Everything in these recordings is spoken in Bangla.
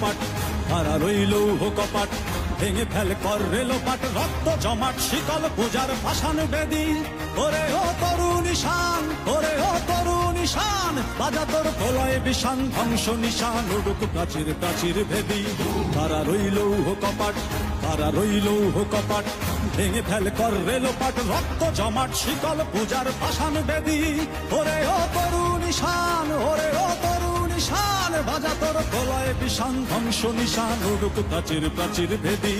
কপাট, কারা রইল কপাট, ভেঙে ফেল কর রেলোপাট, রক্ত জমাট শিকল পূজার পাষাণ বেদী। ওরে ও তরুণ ঈশান, ওরে ও তরুণ ঈশান, বাজা তোর প্রলয় বিষান, ধ্বংস নিশান উড়ুক প্রাচীর প্রাচীর ভেদী। কারা রইল কপাট, কারা রইল কপাট, ভেঙে ফেল কর রেলোপাট, রক্ত জমাট শিকল পূজার পাষাণ বেদী। ওরে ও তরুণ ঈশান, ওরে ও তরুণ ঈশান, বাজা তোর প্রলয় বিষান, ধ্বংস নিশান উড়ুক প্রাচীর প্রাচীর ভেদী।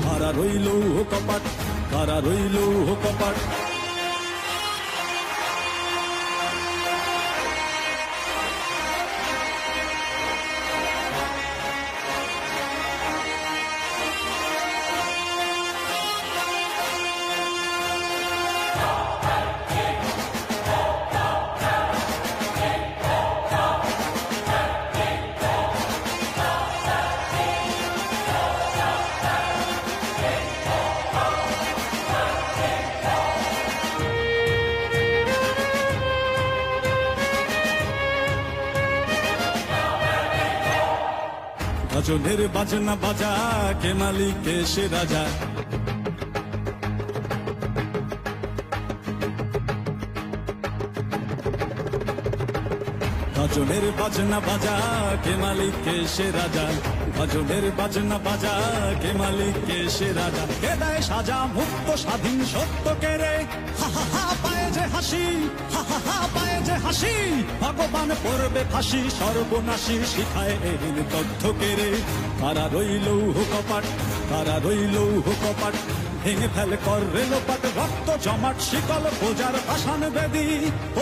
কারা রইল কপাট, কারা রইল কপাট। গজলের বাজনা বাজা, কে মালিক কে সে রাজা। গজলের বাজনা বাজা, কে মালিক কে সে রাজা। গজলের বাজনা বাজা, কে মালিক কে সে রাজা। কে দেয় সাজা মুক্ত স্বাধীন সত্য কে রে, হা হা হা পায়ে যে হাসি, হা হা হা পায়ে যে হাসি। ভগবান পড়বে ফাঁসি, সর্বনাশী শিখায় এহীন তথ্য কে রে। কারা রইল কপাট, কারা রইল কপাট, ভেঙে ফেল কর রেলোপাট, রক্ত জমাট শিকল পূজার পাষাণ বেদী।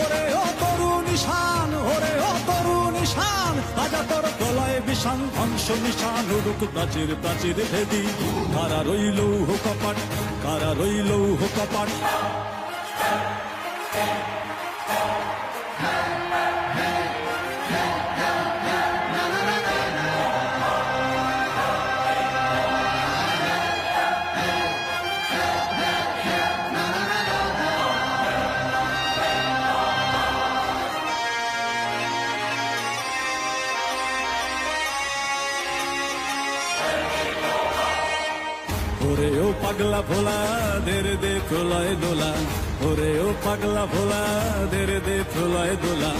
ওরে ও তরুণ ঈশান, ওরে ও তরুণ ঈশান, বাজা তোর প্রলয় বিষান, ধ্বংস নিশান উড়ুক প্রাচীর প্রাচীর ভেদী। কারা রইল কপাট, কারা রইল কপাট। ওরে ও পাগলা ভোলা, দেরে দে প্রলয় দোলা। ওরে ও পাগলা ভোলা, দেরে দে প্রলয় দোলা।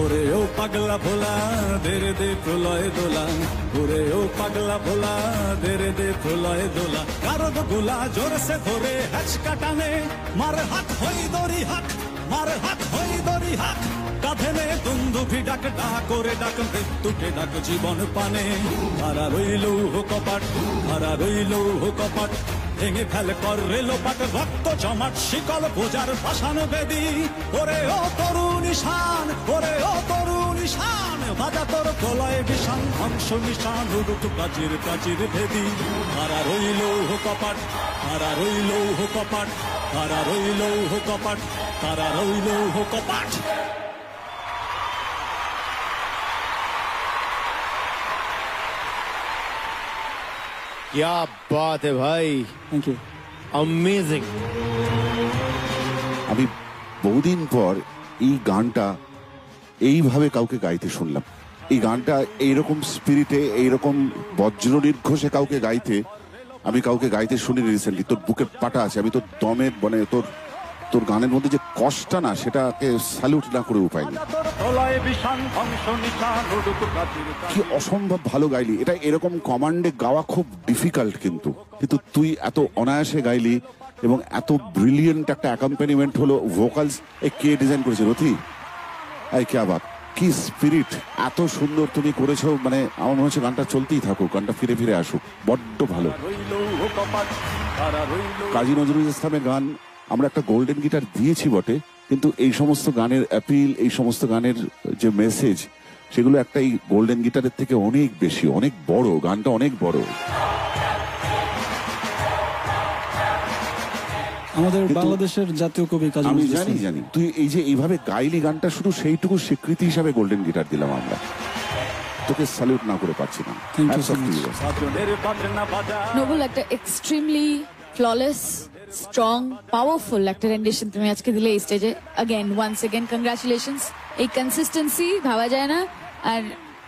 ওরে ও পাগলা ভোলা, দেরে দে প্রলয় দোলা। ওরে ও পাগলা ভোলা, দেরে দে প্রলয় দোলা। কারদ গোলা জোরসে ধরে হ্যাচকা টানে, মার হাত হই দড়ি হাক, মার হাত হই দড়ি হাক। কাঁধে নে দুন্দুভি ডাক, ডাক করে ডাক মৃত্যুকে ডাক জীবন পানে। কারা রইল কপাট, কারা রইল কপাট, ভেঙে ফেল কর রেলোপাট, রক্ত জমাট শিকল পূজার পাষাণ বেদী। ওরে ও তরুণ ঈশান, ওরে ও তরুণ ঈশান, বাজা তোর প্রলয় বিষান, ধ্বংস নিশান উড়ুক প্রাচীর প্রাচীর ভেদী। কারা রইল কপাট, কারা রইল কপাট, কারা রইল কপাট, কারা রইল কপাট। क्या बात है भाई, থ্যাংক ইউ। अमेजिंग। আমি বহুদিন পর এই গানটা এইভাবে কাউকে গাইতে শুনলাম। এই গানটা এইরকম স্পিরিটে, এইরকম বজ্র নির্ঘোষে কাউকে গাইতে আমি কাউকে গাইতে শুনিনি রিসেন্টলি। তোর বুকে পাটা আছে, আমি তোর দমের মানে তোর তোর গানের মধ্যে যে কষ্টটা না, সেটাকে স্যালুট না করে উপায় নেই। কি অসম্ভব ভালো গাইলি। এটা এরকম কমান্ডে গাওয়া খুব ডিফিকাল্ট, কিন্তু তুই এত অনায়াসে গাইলি এবং এত ব্রিলিয়েন্ট একটা অ্যাকম্পানিমেন্ট হলো। ভোকালস কে ডিজাইন করেছে? রথি। এই কে আবার কি স্পিরিট, এত সুন্দর তুমি করেছো। মানে আমার মনে হচ্ছে গানটা চলতেই থাকুক, গানটা ফিরে ফিরে আসুক। বড্ড ভালো। কাজী নজরুল ইসলামের গান আমরা একটা গোল্ডেন গিটার দিয়েছি বটে, কিন্তু এই সমস্ত গানের অ্যাপিল, এই সমস্ত গানের যে মেসেজ, সেগুলো একটা এই গোল্ডেন গিটারের থেকে অনেক বেশি, অনেক বড়। গানটা অনেক বড়। আমাদের বাংলাদেশের জাতীয় কবি কাজী আমি নজরুল ইসলাম। জানি তুই এই যে এইভাবে গাইলি গানটা, শুধু সেইটুকু স্বীকৃতি হিসাবে গোল্ডেন গিটার দিলাম আমরা। তোকে স্যালুট না করে পারছি না। Thank you so much. Nobel একটা এক্সট্রিমলি ফ্ললেস স্ট্রং পাওয়ারফুল একটা রেন্ডিশন তুমি আজকে দিলে এই স্টেজে। Again once again congratulations. এই কনসিস্টেন্সি ভাবা যায় না। আর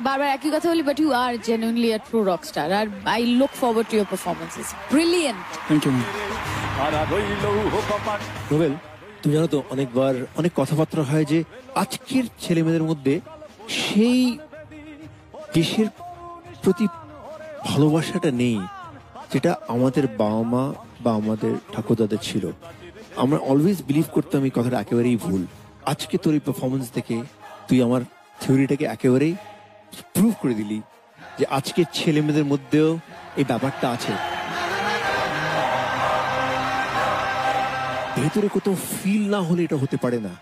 বারবার একই কথা বলি, but you are genuinely a true rock star. আর I look forward to your performances. Brilliant. Thank you ma'am. Nobel, তুমি জানো তো অনেকবার অনেক কথাবার্তা হয় যে আজকের ছেলে মেয়েদের মধ্যে সেই দেশের প্রতি ভালোবাসাটা নেই যেটা আমাদের বাবা মা বা আমাদের ঠাকুরদাদের ছিল। আমরা অলওয়েজ বিলিভ করতাম এই কথাটা একেবারেই ভুল। আজকে তোর এই পারফরমেন্স থেকে তুই আমার থিওরিটাকে একেবারেই প্রুভ করে দিলি যে আজকের ছেলে মেয়েদের মধ্যেও এই ব্যাপারটা আছে। ভেতরে কোথাও ফিল না হলে এটা হতে পারে না।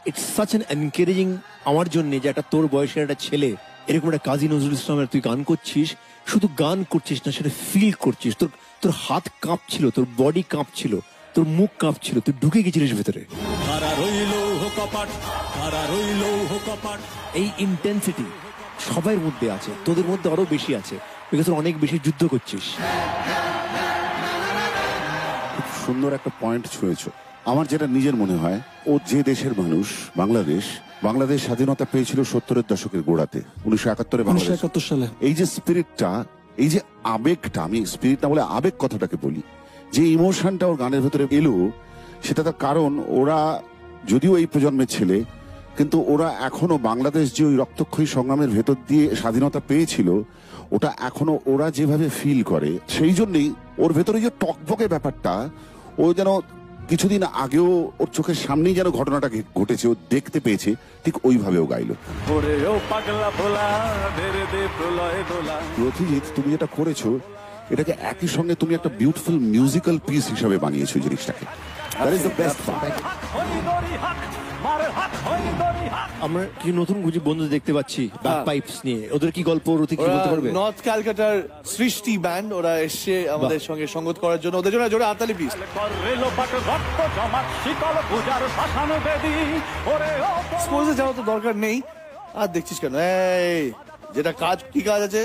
ইটস সাচ অ্যান এনকারেজিং আমার জন্য যে একটা তোর বয়সের একটা ছেলে এরকম একটা কাজী নজরুল ইসলামের তুই গান করছিস, শুধু গান করছিস না, সেটা ফিল করছিস। তোর তোর হাত কাঁপছিল, তোর বডি কাঁপছিল, তোর মুখ কাঁপছিল, তুই ঢুকে গেছিলিস ভেতরে। এই ইন্টেন্সিটি সবার মধ্যে আছে, তোদের মধ্যে আরো বেশি আছে, বিকজ তোর অনেক বেশি যুদ্ধ করছিস। খুব সুন্দর একটা পয়েন্ট ছুঁয়েছো। আমার যেটা নিজের মনে হয়, ও যে দেশের মানুষ, বাংলাদেশ স্বাধীনতা পেয়েছিল 70-এর দশকের গোড়াতে, 1971-এ বাংলাদেশ। 1971 সালে এই যে স্পিরিটটা, এই যে আবেগটা, আমি স্পিরিট না বলে আবেগ কথাটাকে বলি, যে ইমোশনটা ওর গানের ভেতরে এলো, সেটা তার কারণ ওরা যদিও এই প্রজন্মের ছেলে, কিন্তু ওরা এখনো বাংলাদেশ যে ওই রক্তক্ষয়ী সংগ্রামের ভেতর দিয়ে স্বাধীনতা পেয়েছিল, ওটা এখনো ওরা যেভাবে ফিল করে, সেই জন্যই ওর ভেতরে যে টকবকে ব্যাপারটা, ও যেন কিছুদিন আগেও ওর চোখের সামনেই যেন ঘটনাটা ঘটেছে, ও দেখতে পেয়েছে, ঠিক ওইভাবেও গাইলো। রথিজিৎ, তুমি যেটা করেছো, এটাকে একই সঙ্গে তুমি একটা বিউটিফুল মিউজিক্যাল পিস হিসাবে বানিয়েছো জিনিসটাকে। That is the best part. আমরা কি নতুন গুজি বন্ধু দেখতে পাচ্ছি পাইপস নিয়ে, ওদের কি গল্প রথি কি বলতে পারবে? নর্থ ক্যালকাটার সৃষ্টি ব্যান্ড, ওরা এসছে আমাদের সঙ্গে সঙ্গত করার জন্য। ওদের জন্য জোরে হাততালি প্লিজ। স্পোর্টসে যাওয়া তো দরকার নেই, আর দেখছিস কেন? এই যেটা কাজ, কি কাজ আছে?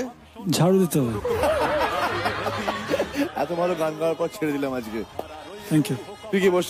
ঝাড়ু দিতে হবে। এত ভালো গান গাওয়ার পর ছেড়ে দিলাম আজকে। Thank you. তুই কি বস।